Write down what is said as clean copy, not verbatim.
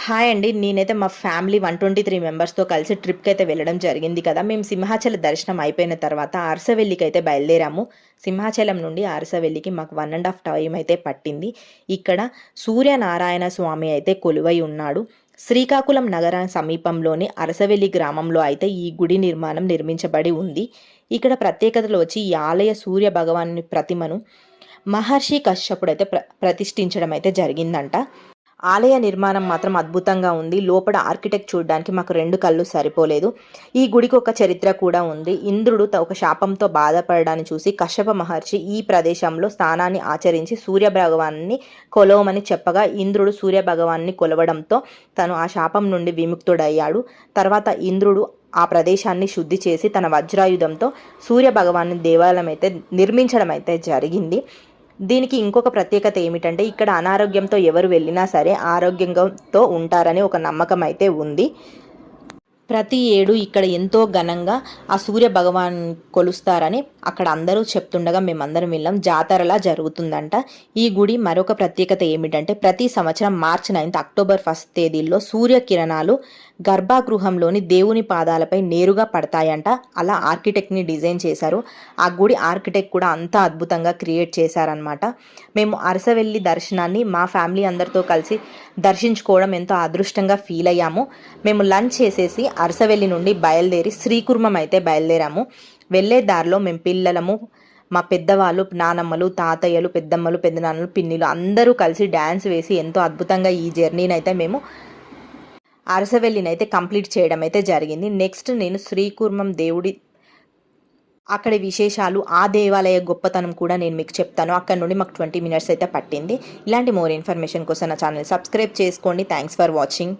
Hi అండి. నేనైతే మా ఫ్యామిలీ 123 మెంబర్స్‌తో కలిసి ట్రిప్‌కైతే వెళ్ళడం జరిగింది కదా! మేము సింహాచల దర్శనం అయిపోయిన తర్వాత అరసవెల్లికైతే బయలుదేరాము. సింహాచలం నుండి అరసవెల్లికి మాకు 1 ½ టైమ్ అయితే పట్టింది. ఇక్కడ సూర్యనారాయణ స్వామి అయితే కొలువై ఉన్నాడు. శ్రీకాకుళం నగర సమీపంలోని అరసవెల్లి గ్రామంలో అయితే ఈ గుడి నిర్మించబడి ఉంది. ఇక్కడ ప్రత్యేకతలు వచ్చి ఈ ఆలయ సూర్య భగవానుని ప్రతిమను మహర్షి కశ్యపుడైతే ప్రతిష్ఠించడం అయితే జరిగిందంట. ఆలయ నిర్మాణం మాత్రం అద్భుతంగా ఉంది. లోపల ఆర్కిటెక్ట్ చూడడానికి మాకు 2 కళ్ళు సరిపోలేదు. ఈ గుడికి ఒక చరిత్ర కూడా ఉంది. ఇంద్రుడు ఒక శాపంతో బాధపడడాన్ని చూసి కశ్యప మహర్షి ఈ ప్రదేశంలో స్నానాన్ని ఆచరించి సూర్యభగవాన్ని కొలవమని చెప్పగా ఇంద్రుడు సూర్యభగవాన్ని కొలవడంతో తను ఆ శాపం నుండి విముక్తుడయ్యాడు. తర్వాత ఇంద్రుడు ఆ ప్రదేశాన్ని శుద్ధి చేసి తన వజ్రాయుధంతో సూర్యభగవాన్ని దేవాలయం అయితే నిర్మించడం అయితే జరిగింది. దీనికి ఇంకొక ప్రత్యేకత ఏమిటంటే ఇక్కడ అనారోగ్యంతో ఎవరు వెళ్ళినా సరే ఆరోగ్యంతో ఉంటారని ఒక నమ్మకం అయితే ఉంది. ప్రతి ఏడు ఇక్కడ ఎంతో ఘనంగా ఆ సూర్య భగవాన్ కొలుస్తారని అక్కడ అందరూ చెప్తుండగా మేమందరం వెళ్ళాం. జాతరలా జరుగుతుందంట. ఈ గుడి మరొక ప్రత్యేకత ఏమిటంటే ప్రతి సంవత్సరం మార్చి 9 అక్టోబర్ 1 తేదీల్లో సూర్యకిరణాలు గర్భగృహంలోని దేవుని పాదాలపై నేరుగా పడతాయంట. అలా ఆర్కిటెక్ట్ని డిజైన్ చేశారు. ఆ గుడి ఆర్కిటెక్ట్ కూడా అంత అద్భుతంగా క్రియేట్ చేశారనమాట. మేము అరసవెల్లి దర్శనాన్ని మా ఫ్యామిలీ అందరితో కలిసి దర్శించుకోవడం ఎంతో అదృష్టంగా ఫీల్ అయ్యాము. మేము లంచ్ చేసేసి అరసవెల్లి నుండి బయలుదేరి శ్రీకుర్మం అయితే బయలుదేరాము. వెళ్ళే దారిలో మేము పిల్లలము, మా పెద్దవాళ్ళు, నానమ్మలు, తాతయ్యలు, పెద్దమ్మలు, పెద్దనాన్నలు, పిన్నిలు అందరూ కలిసి డ్యాన్స్ వేసి ఎంతో అద్భుతంగా ఈ జర్నీని అయితే మేము అరసవెల్లినైతే కంప్లీట్ చేయడం అయితే జరిగింది. నెక్స్ట్ నేను శ్రీకుర్మం దేవుడి అక్కడి విశేషాలు, ఆ దేవాలయ గొప్పతనం కూడా నేను మీకు చెప్తాను. అక్కడ నుండి మాకు 20 మినిట్స్ అయితే పట్టింది. ఇలాంటి మోర్ ఇన్ఫర్మేషన్ కోసం నా ఛానల్ సబ్స్క్రైబ్ చేసుకోండి. Thanks for watching.